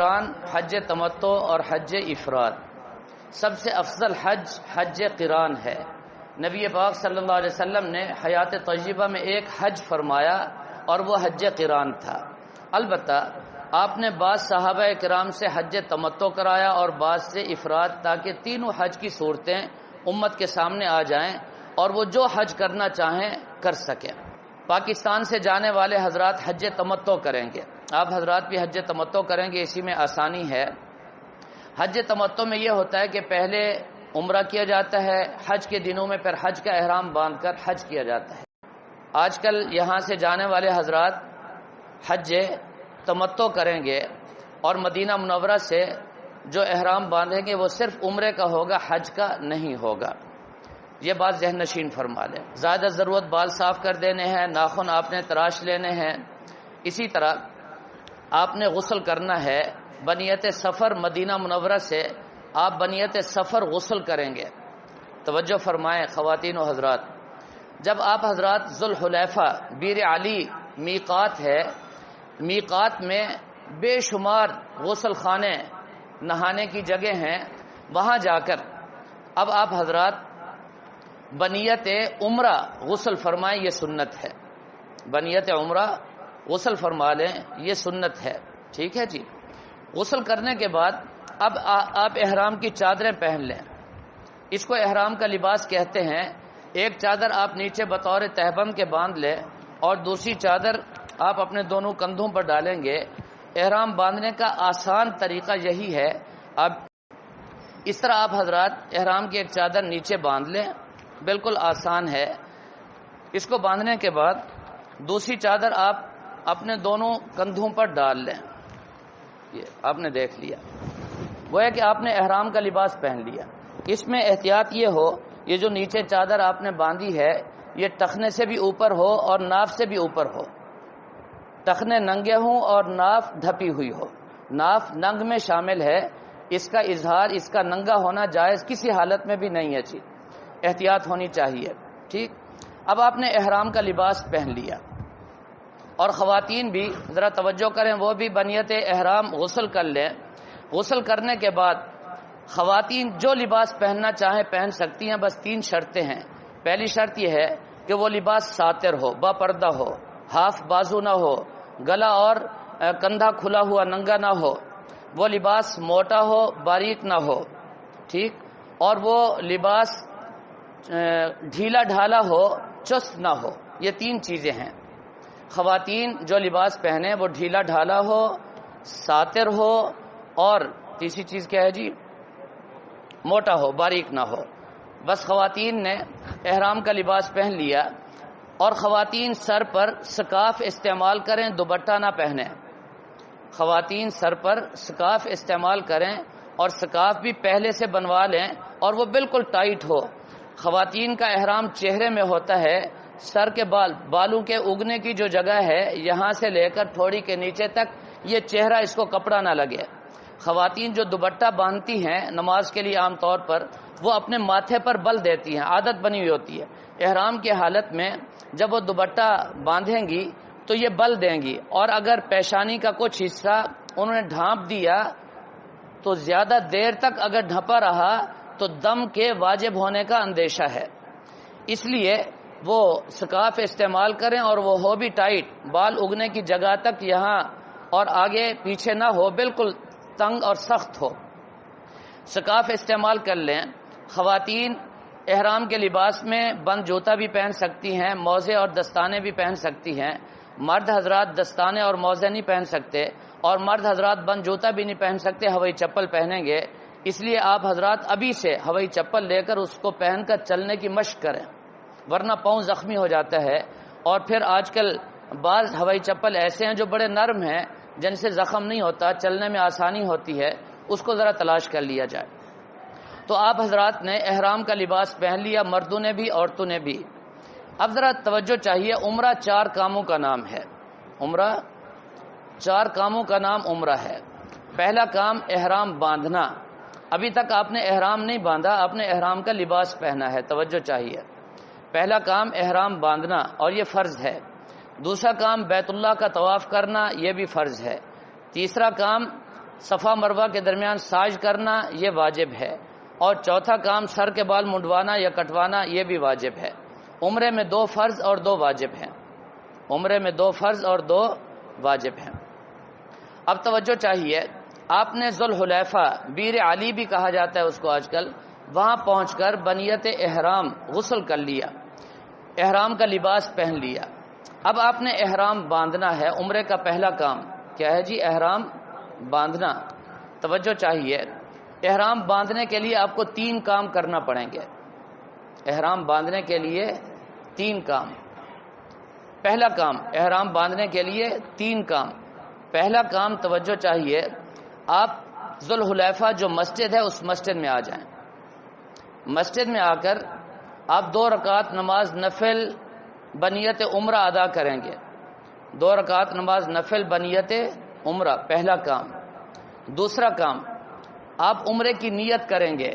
قران، حج تمتع اور حج افراد۔ سب سے افضل حج حج قران ہے۔ نبی پاک صلی اللہ علیہ وسلم نے حیات طیبہ میں ایک حج فرمایا اور وہ حج قران تھا۔ البتہ آپ نے بعض صحابہ کرام سے حج تمتع کرایا اور بعض سے افراد، تاکہ تینوں حج کی صورتیں امت کے سامنے آ جائیں اور وہ جو حج کرنا چاہیں کر سکیں۔ پاکستان سے جانے والے حضرات حج تمتع کریں گے، آپ حضرات بھی حج تمتع کریں گے، اسی میں آسانی ہے۔ حج تمتع میں یہ ہوتا ہے کہ پہلے عمرہ کیا جاتا ہے، حج کے دنوں میں پھر حج کا احرام باندھ کر حج کیا جاتا ہے۔ آج کل یہاں سے جانے والے حضرات حج تمتع کریں گے اور مدینہ منورہ سے جو احرام باندھیں گے وہ صرف عمرے کا ہوگا، حج کا نہیں ہوگا۔ یہ بات ذہن نشین فرما لیں۔ زیادہ ضرورت بال صاف کر دینے ہیں، ناخن آپ نے تراش لینے ہیں۔ اسی طرح آپ نے غسل کرنا ہے بنیت سفر، مدینہ منورہ سے آپ بنیت سفر غسل کریں گے۔ توجہ فرمائیں خواتین و حضرات، جب آپ حضرات ذوالحلیفہ بیر علی میقات ہے، میقات میں بے شمار غسل خانے، نہانے کی جگہ ہیں، وہاں جا کر اب آپ حضرات بنیت عمرہ غسل فرمائیں، یہ سنت ہے۔ بنیت عمرہ غسل فرما لیں، یہ سنت ہے، ٹھیک ہے جی۔ غسل کرنے کے بعد اب آپ احرام کی چادریں پہن لیں، اس کو احرام کا لباس کہتے ہیں۔ ایک چادر آپ نیچے بطور تہبند کے باندھ لیں اور دوسری چادر آپ اپنے دونوں کندھوں پر ڈالیں گے۔ احرام باندھنے کا آسان طریقہ یہی ہے، اب اس طرح آپ حضرات احرام کی ایک چادر نیچے باندھ لیں، بالکل آسان ہے۔ اس کو باندھنے کے بعد دوسری چادر آپ اپنے دونوں کندھوں پر ڈال لیں، یہ آپ نے دیکھ لیا، وہ ہے کہ آپ نے احرام کا لباس پہن لیا۔ اس میں احتیاط یہ ہو، یہ جو نیچے چادر آپ نے باندھی ہے یہ ٹخنے سے بھی اوپر ہو اور ناف سے بھی اوپر ہو، ٹخنے ننگے ہوں اور ناف ڈھپی ہوئی ہو۔ ناف ننگ میں شامل ہے، اس کا اظہار، اس کا ننگا ہونا جائز کسی حالت میں بھی نہیں ہے، چیز احتیاط ہونی چاہیے، ٹھیک۔ اب آپ نے احرام کا لباس پہن لیا، اور خواتین بھی ذرا توجہ کریں، وہ بھی بنیت احرام غسل کر لیں۔ غسل کرنے کے بعد خواتین جو لباس پہننا چاہیں پہن سکتی ہیں، بس 3 شرطیں ہیں۔ پہلی شرط یہ ہے کہ وہ لباس ساتر ہو، با پردہ ہو، ہاف بازو نہ ہو، گلا اور کندھا کھلا ہوا ننگا نہ ہو، وہ لباس موٹا ہو، باریک نہ ہو، ٹھیک، اور وہ لباس ڈھیلا ڈھالا ہو، چست نہ ہو۔ یہ 3 چیزیں ہیں۔ خواتین جو لباس پہنے وہ ڈھیلا ڈھالا ہو، ساتر ہو، اور تیسری چیز کیا ہے جی، موٹا ہو، باریک نہ ہو۔ بس خواتین نے احرام کا لباس پہن لیا، اور خواتین سر پر سکارف استعمال کریں، دوپٹہ نہ پہنیں۔ خواتین سر پر سکارف استعمال کریں اور سکارف بھی پہلے سے بنوا لیں اور وہ بالکل ٹائٹ ہو۔ خواتین کا احرام چہرے میں ہوتا ہے، سر کے بالوں کے اگنے کی جو جگہ ہے یہاں سے لے کر تھوڑی کے نیچے تک، یہ چہرہ اس کو کپڑا نہ لگے۔ خواتین جو دوپٹہ باندھتی ہیں نماز کے لیے عام طور پر، وہ اپنے ماتھے پر بل دیتی ہیں، عادت بنی ہوئی ہوتی ہے۔ احرام کی حالت میں جب وہ دوپٹہ باندھیں گی تو یہ بل دیں گی، اور اگر پیشانی کا کچھ حصہ انہوں نے ڈھانپ دیا تو زیادہ دیر تک اگر ڈھپا رہا تو دم کے واجب ہونے کا اندیشہ ہے، اس لیے وہ سکارف استعمال کریں، اور وہ ہو بھی ٹائٹ، بال اگنے کی جگہ تک یہاں اور آگے پیچھے نہ ہو، بالکل تنگ اور سخت ہو۔ سکارف استعمال کر لیں۔ خواتین احرام کے لباس میں بند جوتا بھی پہن سکتی ہیں، موزے اور دستانے بھی پہن سکتی ہیں۔ مرد حضرات دستانے اور موزے نہیں پہن سکتے، اور مرد حضرات بند جوتا بھی نہیں پہن سکتے، ہوائی چپل پہنیں گے۔ اس لیے آپ حضرات ابھی سے ہوائی چپل لے کر اس کو پہن کر چلنے کی مشق کریں، ورنہ پاؤں زخمی ہو جاتا ہے۔ اور پھر آج کل بعض ہوائی چپل ایسے ہیں جو بڑے نرم ہیں، جن سے زخم نہیں ہوتا، چلنے میں آسانی ہوتی ہے، اس کو ذرا تلاش کر لیا جائے۔ تو آپ حضرات نے احرام کا لباس پہن لیا، مردوں نے بھی عورتوں نے بھی۔ اب ذرا توجہ چاہیے، عمرہ 4 کاموں کا نام ہے، عمرہ 4 کاموں کا نام عمرہ ہے۔ پہلا کام احرام باندھنا، ابھی تک آپ نے احرام نہیں باندھا، آپ نے احرام کا لباس پہنا ہے، توجہ چاہیے۔ پہلا کام احرام باندھنا، اور یہ فرض ہے۔ دوسرا کام بیت اللہ کا طواف کرنا، یہ بھی فرض ہے۔ تیسرا کام صفا مروہ کے درمیان سعی کرنا یہ واجب ہے، اور چوتھا کام سر کے بال منڈوانا یا کٹوانا یہ بھی واجب ہے۔ عمرے میں 2 فرض اور 2 واجب ہیں، عمرے میں 2 فرض اور 2 واجب ہیں۔ اب توجہ چاہیے، آپ نے ذوالحلیفہ، بیر علی بھی کہا جاتا ہے اس کو آج کل، وہاں پہنچ کر بنیت احرام غسل کر لیا، احرام کا لباس پہن لیا۔ اب آپ نے احرام باندھنا ہے۔ عمرے کا پہلا کام کیا ہے جی؟ احرام باندھنا۔ توجہ چاہیے، احرام باندھنے کے لیے آپ کو 3 کام کرنا پڑیں گے۔ احرام باندھنے کے لیے 3 کام۔ پہلا کام، احرام باندھنے کے لیے 3 کام۔ پہلا کام توجہ چاہیے، آپ ذوالحلیفہ جو مسجد ہے اس مسجد میں آ جائیں۔ مسجد میں آ کر آپ 2 رکعت نماز نفل بنیت عمرہ ادا کریں گے۔ 2 رکعت نماز نفل بنیت عمرہ، پہلا کام۔ دوسرا کام، آپ عمرے کی نیت کریں گے۔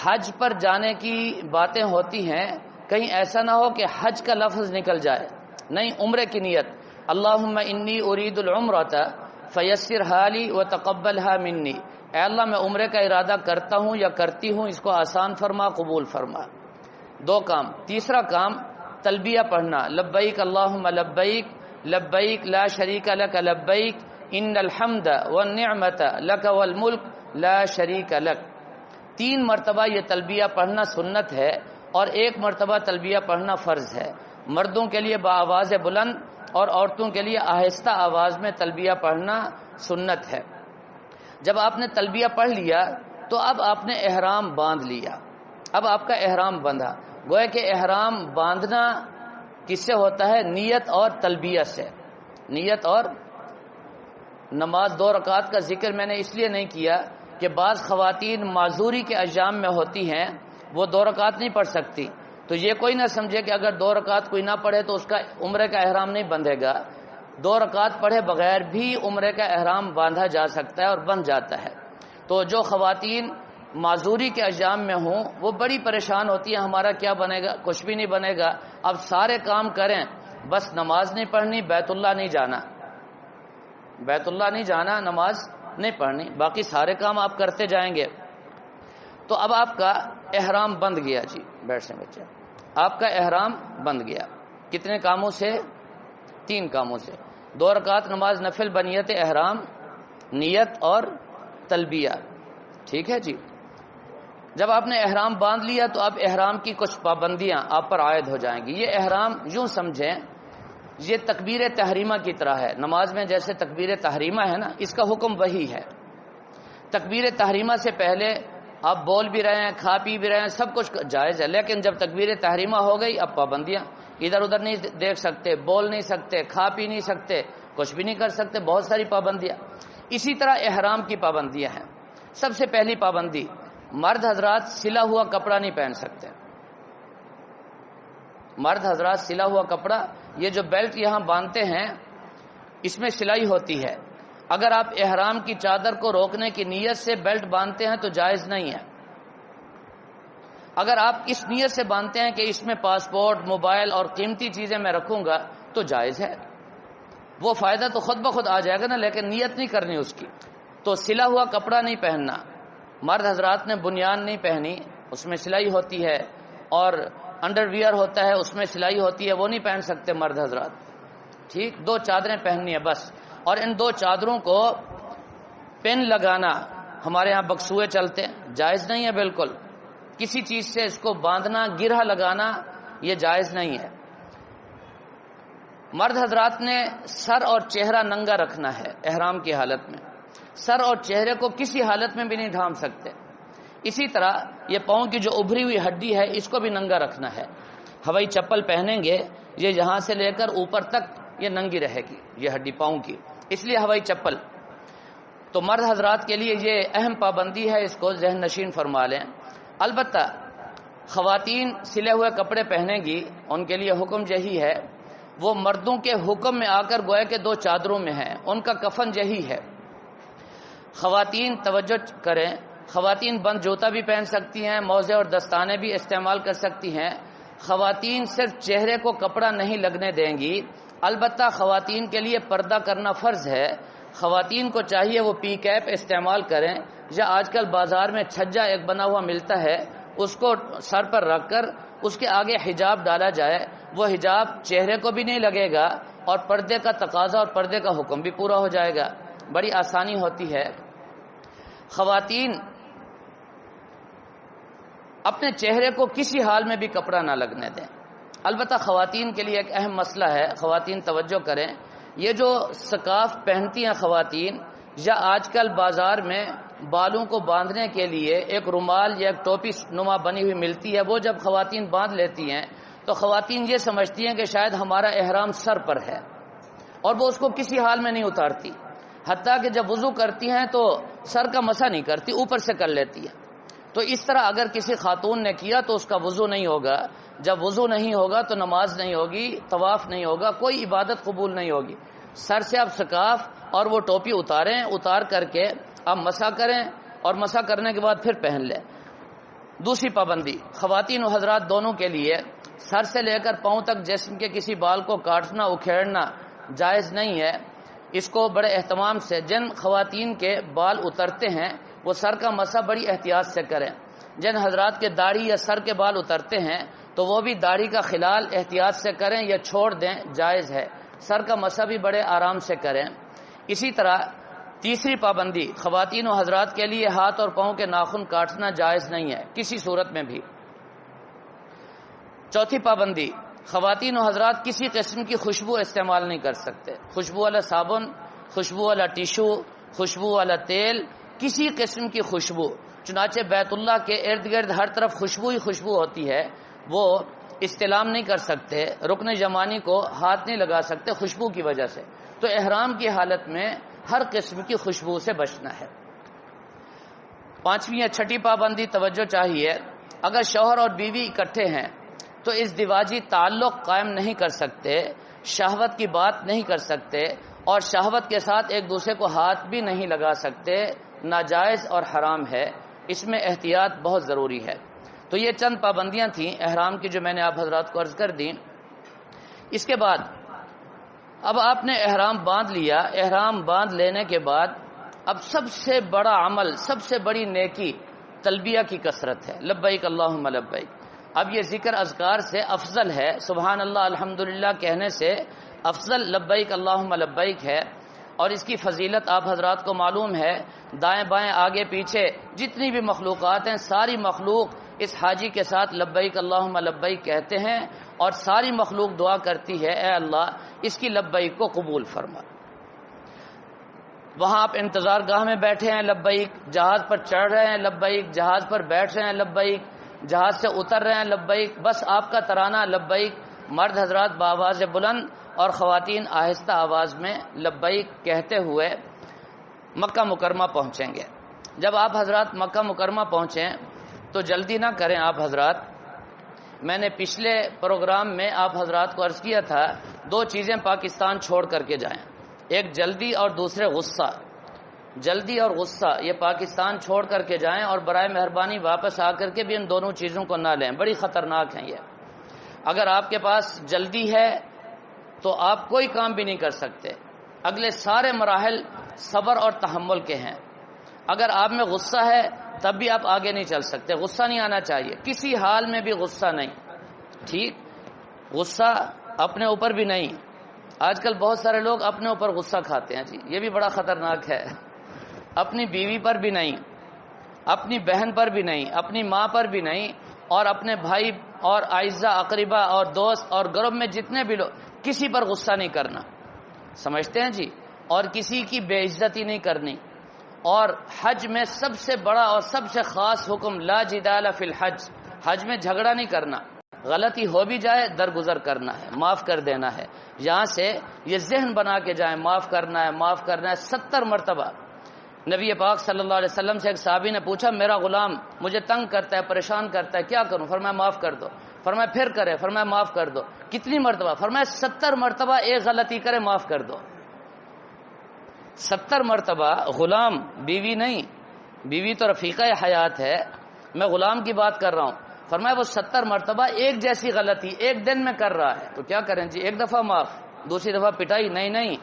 حج پر جانے کی باتیں ہوتی ہیں، کہیں ایسا نہ ہو کہ حج کا لفظ نکل جائے، نہیں، عمرے کی نیت۔ اللہم انی ارید العمرۃ فیسر حالی وتقبلها منی، اے اللہ میں عمرے کا ارادہ کرتا ہوں یا کرتی ہوں، اس کو آسان فرما، قبول فرما۔ 2 کام۔ تیسرا کام، تلبیہ پڑھنا، لبیک اللہم لبیک لبیک لا شریک لک لبیک ان الحمد والنعمت لک والملک لا شریک لک۔ 3 مرتبہ یہ تلبیہ پڑھنا سنت ہے، اور 1 مرتبہ تلبیہ پڑھنا فرض ہے۔ مردوں کے لیے بآواز بلند اور عورتوں کے لیے آہستہ آواز میں تلبیہ پڑھنا سنت ہے۔ جب آپ نے تلبیہ پڑھ لیا تو اب آپ نے احرام باندھ لیا۔ اب آپ کا احرام بندھا، گویا کہ احرام باندھنا کس سے ہوتا ہے؟ نیت اور تلبیہ سے۔ نیت اور نماز 2 رکعت کا ذکر میں نے اس لیے نہیں کیا کہ بعض خواتین معذوری کے ایام میں ہوتی ہیں، وہ 2 رکعت نہیں پڑھ سکتی، تو یہ کوئی نہ سمجھے کہ اگر 2 رکعت کوئی نہ پڑھے تو اس کا عمرے کا احرام نہیں بندھے گا۔ 2 رکعت پڑھے بغیر بھی عمرے کا احرام باندھا جا سکتا ہے اور بن جاتا ہے۔ تو جو خواتین معذوری کے ایام میں ہوں وہ بڑی پریشان ہوتی ہیں، ہمارا کیا بنے گا؟ کچھ بھی نہیں بنے گا، اب سارے کام کریں، بس نماز نہیں پڑھنی، بیت اللہ نہیں جانا، بیت اللہ نہیں جانا، نماز نہیں پڑھنی، باقی سارے کام آپ کرتے جائیں گے۔ تو اب آپ کا احرام بند گیا جی، بیٹھ سے بچے، آپ کا احرام بند گیا۔ کتنے کاموں سے؟ 3 کاموں سے۔ 2 رکعت نماز نفل بنیت احرام، نیت اور تلبیہ، ٹھیک ہے جی۔ جب آپ نے احرام باندھ لیا تو اب احرام کی کچھ پابندیاں آپ پر عائد ہو جائیں گی۔ یہ احرام یوں سمجھیں، یہ تکبیر تحریمہ کی طرح ہے۔ نماز میں جیسے تکبیر تحریمہ ہے نا، اس کا حکم وہی ہے۔ تکبیر تحریمہ سے پہلے آپ بول بھی رہے ہیں، کھا پی بھی رہے ہیں، سب کچھ جائز ہے، لیکن جب تکبیر تحریمہ ہو گئی اب پابندیاں، ادھر ادھر نہیں دیکھ سکتے، بول نہیں سکتے، کھا پی نہیں سکتے، کچھ بھی نہیں کر سکتے، بہت ساری پابندیاں۔ اسی طرح احرام کی پابندیاں ہیں۔ سب سے پہلی پابندی، مرد حضرات سلا ہوا کپڑا نہیں پہن سکتے۔ مرد حضرات سلا ہوا کپڑا، یہ جو بیلٹ یہاں باندھتے ہیں اس میں سلائی ہوتی ہے، اگر آپ احرام کی چادر کو روکنے کی نیت سے بیلٹ باندھتے ہیں تو جائز نہیں ہے۔ اگر آپ اس نیت سے باندھتے ہیں کہ اس میں پاسپورٹ، موبائل اور قیمتی چیزیں میں رکھوں گا تو جائز ہے، وہ فائدہ تو خود بخود آ جائے گا نا، لیکن نیت نہیں کرنی اس کی۔ تو سلا ہوا کپڑا نہیں پہننا۔ مرد حضرات نے بنیان نہیں پہنی، اس میں سلائی ہوتی ہے، اور انڈر ویئر ہوتا ہے اس میں سلائی ہوتی ہے، وہ نہیں پہن سکتے مرد حضرات، ٹھیک۔ 2 چادریں پہننی ہے بس، اور ان 2 چادروں کو پن لگانا، ہمارے ہاں بکسوئے چلتے ہیں، جائز نہیں ہے بالکل۔ کسی چیز سے اس کو باندھنا، گرہ لگانا، یہ جائز نہیں ہے۔ مرد حضرات نے سر اور چہرہ ننگا رکھنا ہے احرام کی حالت میں، سر اور چہرے کو کسی حالت میں بھی نہیں ڈھانپ سکتے۔ اسی طرح یہ پاؤں کی جو ابھری ہوئی ہڈی ہے اس کو بھی ننگا رکھنا ہے۔ ہوائی چپل پہنیں گے، یہ یہاں سے لے کر اوپر تک یہ ننگی رہے گی، یہ ہڈی پاؤں کی، اس لیے ہوائی چپل۔ تو مرد حضرات کے لیے یہ اہم پابندی ہے، اس کو ذہن نشین فرما لیں۔ البتہ خواتین سلے ہوئے کپڑے پہنیں گی، ان کے لیے حکم یہی ہے، وہ مردوں کے حکم میں آ کر گویا کہ 2 چادروں میں ہیں، ان کا کفن یہی ہے۔ خواتین توجہ کریں، خواتین بند جوتا بھی پہن سکتی ہیں، موزے اور دستانے بھی استعمال کر سکتی ہیں۔ خواتین صرف چہرے کو کپڑا نہیں لگنے دیں گی، البتہ خواتین کے لیے پردہ کرنا فرض ہے۔ خواتین کو چاہیے وہ پی کیپ استعمال کریں، یا آج کل بازار میں چھجا ایک بنا ہوا ملتا ہے، اس کو سر پر رکھ کر اس کے آگے حجاب ڈالا جائے، وہ حجاب چہرے کو بھی نہیں لگے گا اور پردے کا تقاضا اور پردے کا حکم بھی پورا ہو جائے گا، بڑی آسانی ہوتی ہے۔ خواتین اپنے چہرے کو کسی حال میں بھی کپڑا نہ لگنے دیں۔ البتہ خواتین کے لیے ایک اہم مسئلہ ہے، خواتین توجہ کریں، یہ جو سکارف پہنتی ہیں خواتین، یا آج کل بازار میں بالوں کو باندھنے کے لیے ایک رومال یا ایک ٹوپی نما بنی ہوئی ملتی ہے، وہ جب خواتین باندھ لیتی ہیں تو خواتین یہ سمجھتی ہیں کہ شاید ہمارا احرام سر پر ہے، اور وہ اس کو کسی حال میں نہیں اتارتی، حتیٰ کہ جب وضو کرتی ہیں تو سر کا مسح نہیں کرتی، اوپر سے کر لیتی ہے۔ تو اس طرح اگر کسی خاتون نے کیا تو اس کا وضو نہیں ہوگا، جب وضو نہیں ہوگا تو نماز نہیں ہوگی، طواف نہیں ہوگا، کوئی عبادت قبول نہیں ہوگی۔ سر سے آپ سکارف اور وہ ٹوپی اتاریں، اتار کر کے آپ مسح کریں، اور مسح کرنے کے بعد پھر پہن لیں۔ دوسری پابندی خواتین و حضرات دونوں کے لیے، سر سے لے کر پاؤں تک جسم کے کسی بال کو کاٹنا اکھیڑنا جائز نہیں ہے۔ اس کو بڑے اہتمام سے، جن خواتین کے بال اترتے ہیں وہ سر کا مسح بڑی احتیاط سے کریں، جن حضرات کے داڑھی یا سر کے بال اترتے ہیں تو وہ بھی داڑھی کا خلال احتیاط سے کریں یا چھوڑ دیں، جائز ہے۔ سر کا مسح بھی بڑے آرام سے کریں۔ اسی طرح تیسری پابندی، خواتین و حضرات کے لیے ہاتھ اور پاؤں کے ناخن کاٹنا جائز نہیں ہے کسی صورت میں بھی۔ چوتھی پابندی، خواتین و حضرات کسی قسم کی خوشبو استعمال نہیں کر سکتے، خوشبو والا صابن، خوشبو والا ٹیشو، خوشبو والا تیل، کسی قسم کی خوشبو۔ چنانچہ بیت اللہ کے ارد گرد ہر طرف خوشبو ہی خوشبو ہوتی ہے، وہ استلام نہیں کر سکتے، رکن یمانی کو ہاتھ نہیں لگا سکتے خوشبو کی وجہ سے۔ تو احرام کی حالت میں ہر قسم کی خوشبو سے بچنا ہے۔ پانچویں یا چھٹی پابندی توجہ چاہیے، اگر شوہر اور بیوی اکٹھے ہیں تو اس دیواجی تعلق قائم نہیں کر سکتے، شہوت کی بات نہیں کر سکتے، اور شہوت کے ساتھ ایک دوسرے کو ہاتھ بھی نہیں لگا سکتے، ناجائز اور حرام ہے، اس میں احتیاط بہت ضروری ہے۔ تو یہ چند پابندیاں تھیں احرام کی جو میں نے آپ حضرات کو عرض کر دیں۔ اس کے بعد اب آپ نے احرام باندھ لیا، احرام باندھ لینے کے بعد اب سب سے بڑا عمل، سب سے بڑی نیکی تلبیہ کی کثرت ہے، لبیک اللہم لبیک۔ اب یہ ذکر اذکار سے افضل ہے، سبحان اللہ الحمدللہ کہنے سے افضل لبیک اللہم لبیک ہے، اور اس کی فضیلت آپ حضرات کو معلوم ہے۔ دائیں بائیں آگے پیچھے جتنی بھی مخلوقات ہیں، ساری مخلوق اس حاجی کے ساتھ لبیک اللہم لبیک کہتے ہیں، اور ساری مخلوق دعا کرتی ہے اے اللہ اس کی لبیک کو قبول فرما۔ وہاں آپ انتظار گاہ میں بیٹھے ہیں، لبیک، جہاز پر چڑھ رہے ہیں، لبیک، جہاز پر بیٹھ رہے ہیں، لبیک، جہاز سے اتر رہے ہیں، لبیک، بس آپ کا ترانہ لبیک، مرد حضرات بآواز بلند اور خواتین آہستہ آواز میں لبیک کہتے ہوئے مکہ مکرمہ پہنچیں گے۔ جب آپ حضرات مکہ مکرمہ پہنچیں تو جلدی نہ کریں آپ حضرات۔ میں نے پچھلے پروگرام میں آپ حضرات کو عرض کیا تھا، دو چیزیں پاکستان چھوڑ کر کے جائیں، ایک جلدی اور دوسرے غصہ۔ جلدی اور غصہ یہ پاکستان چھوڑ کر کے جائیں، اور برائے مہربانی واپس آ کر کے بھی ان دونوں چیزوں کو نہ لیں، بڑی خطرناک ہیں یہ۔ اگر آپ کے پاس جلدی ہے تو آپ کوئی کام بھی نہیں کر سکتے، اگلے سارے مراحل صبر اور تحمل کے ہیں۔ اگر آپ میں غصہ ہے تب بھی آپ آگے نہیں چل سکتے، غصہ نہیں آنا چاہیے، کسی حال میں بھی غصہ نہیں، ٹھیک؟ غصہ اپنے اوپر بھی نہیں۔ آج کل بہت سارے لوگ اپنے اوپر غصہ کھاتے ہیں، جی یہ بھی بڑا خطرناک ہے۔ اپنی بیوی پر بھی نہیں، اپنی بہن پر بھی نہیں، اپنی ماں پر بھی نہیں، اور اپنے بھائی اور اعزا اقربا اور دوست اور گروہ میں جتنے بھی لوگ، کسی پر غصہ نہیں کرنا، سمجھتے ہیں جی؟ اور کسی کی بے عزتی نہیں کرنی۔ اور حج میں سب سے بڑا اور سب سے خاص حکم لا جدال فی الحج، حج میں جھگڑا نہیں کرنا، غلطی ہو بھی جائے درگزر کرنا ہے، معاف کر دینا ہے۔ یہاں سے یہ ذہن بنا کے جائیں، معاف کرنا ہے، معاف کرنا ہے۔ 70 مرتبہ نبی پاک صلی اللہ علیہ وسلم سے ایک صحابی نے پوچھا میرا غلام مجھے تنگ کرتا ہے، پریشان کرتا ہے، کیا کروں؟ فرمایا معاف کر دو۔ فرمایا پھر کرے؟ فرمایا معاف کر دو۔ کتنی مرتبہ؟ فرمایا 70 مرتبہ، ایک غلطی کرے معاف کر دو۔ 70 مرتبہ۔ غلام، بیوی نہیں، بیوی تو رفیقہ حیات ہے، میں غلام کی بات کر رہا ہوں۔ فرمایا وہ 70 مرتبہ ایک جیسی غلطی ایک دن میں کر رہا ہے تو کیا کریں جی؟ ایک دفعہ معاف، دوسری دفعہ پٹائی؟ نہیں نہیں،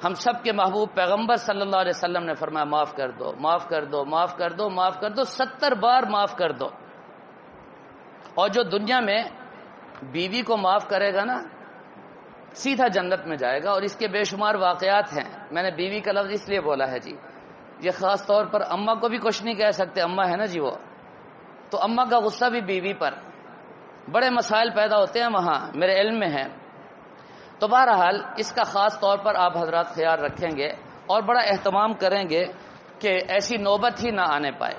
ہم سب کے محبوب پیغمبر صلی اللہ علیہ وسلم نے فرمایا معاف کر دو، معاف کر دو، معاف کر دو، معاف کر دو، 70 بار معاف کر دو۔ اور جو دنیا میں بیوی کو معاف کرے گا نا سیدھا جنت میں جائے گا، اور اس کے بے شمار واقعات ہیں۔ میں نے بیوی کا لفظ اس لیے بولا ہے جی، یہ خاص طور پر اماں کو بھی کچھ نہیں کہہ سکتے، اماں ہے نا جی وہ، تو اماں کا غصہ بھی بیوی پر، بڑے مسائل پیدا ہوتے ہیں وہاں، میرے علم میں ہے۔ تو بہرحال اس کا خاص طور پر آپ حضرات خیال رکھیں گے اور بڑا اہتمام کریں گے کہ ایسی نوبت ہی نہ آنے پائے۔